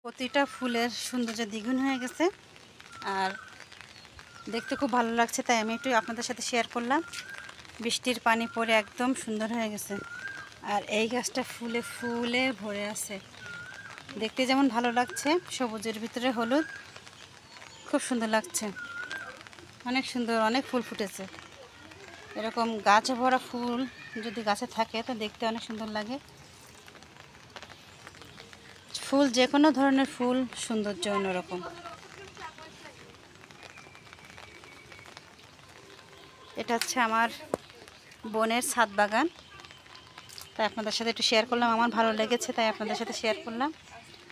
প্রতিটা ফুলের সৌন্দর্য দ্বিগুণ হয়ে গেছে আর দেখতে খুব ভালো লাগছে, তাই আমি একটু আপনাদের সাথে শেয়ার করলাম। বৃষ্টির পানি পড়ে একদম সুন্দর হয়ে গেছে আর এই গাছটা ফুলে ফুলে ভরে আছে। দেখতে যেমন ভালো লাগছে, সবুজের ভিতরে হলুদ, খুব সুন্দর লাগছে, অনেক সুন্দর, অনেক ফুল ফুটেছে। এরকম গাছে ভরা ফুল যদি গাছে থাকে তো দেখতে অনেক সুন্দর লাগে। ফুল যে কোনো ধরনের ফুল সৌন্দর্য অন্যরকম। এটা হচ্ছে আমার বোনের ছাদ বাগান, তাই আপনাদের সাথে একটু শেয়ার করলাম। আমার ভালো লেগেছে তাই আপনাদের সাথে শেয়ার করলাম।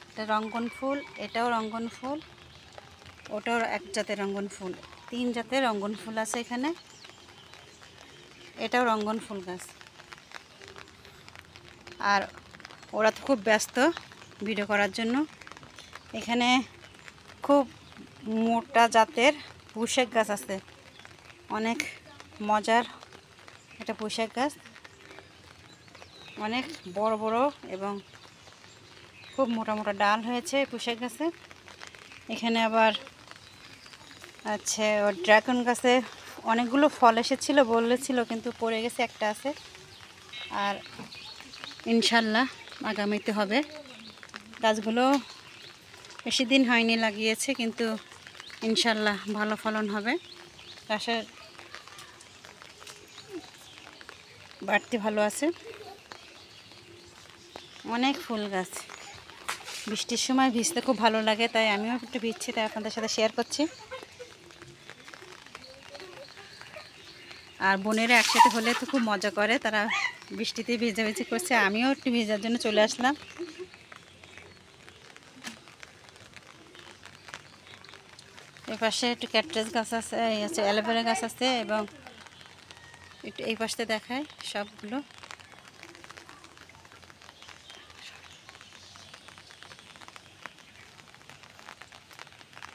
এটা রঙ্গন ফুল, এটাও রঙ্গন ফুল, ওটাও এক জাতের রঙ্গন ফুল, 3 জাতের রঙ্গন ফুল আছে এখানে। এটাও রঙ্গন ফুল গাছ। আর ওরা তো খুব ব্যস্ত ভিডিও করার জন্য। এখানে খুব মোটা জাতের পুঁইশাক গাছ আছে, অনেক মজার। এটা পুঁইশাক গাছ, অনেক বড় বড় এবং খুব মোটা মোটা ডাল হয়েছে পুঁইশাক গাছে। এখানে আবার আছে ড্রাগন গাছে অনেকগুলো ফল এসেছিলো বলেছিল, কিন্তু পড়ে গেছে, একটা আছে। আর ইনশাল্লাহ আগামীতে হবে। গাছগুলো বেশি দিন হয়নি লাগিয়েছে, কিন্তু ইনশাল্লাহ ভালো ফলন হবে। গাছের বাড়তি ভালো আছে, অনেক ফুল গাছ। বৃষ্টির সময় ভিজতে খুব ভালো লাগে, তাই আমিও একটু ভিজছি, তাই আপনাদের সাথে শেয়ার করছি। আর বোনেরা একসাথে হলে তো খুব মজা করে, তারা বৃষ্টিতে ভিজাভিজি করছে, আমিও একটু ভিজার জন্য চলে আসলাম। এই পাশে একটু ক্যাকটাস গাছ আছে, এই আছে অ্যালোভেরা গাছ আছে, এবং একটু এই পাশে দেখায় সবগুলো।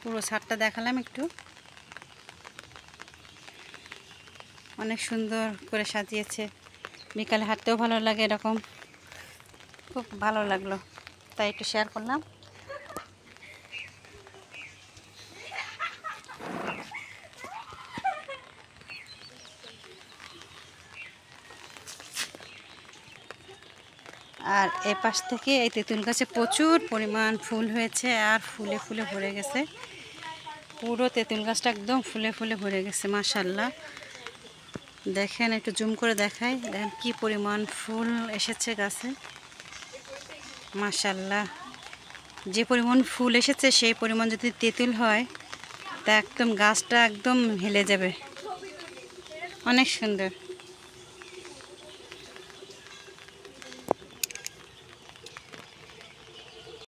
পুরো ছাদটা দেখালাম একটু, অনেক সুন্দর করে সাজিয়েছে। বিকালে হাঁটতেও ভালো লাগে, এরকম খুব ভালো লাগলো, তাই একটু শেয়ার করলাম। আর এ পাশ থেকে এই তেঁতুল গাছে প্রচুর পরিমাণ ফুল হয়েছে আর ফুলে ফুলে ভরে গেছে। পুরো তেঁতুল গাছটা একদম ফুলে ফুলে ভরে গেছে, মাশাআল্লাহ। দেখেন, একটু জুম করে দেখাই, দেখেন কি পরিমাণ ফুল এসেছে গাছে, মাশাআল্লাহ। যে পরিমাণ ফুল এসেছে সেই পরিমাণ যদি তেঁতুল হয় তা একদম গাছটা একদম হেলে যাবে, অনেক সুন্দর।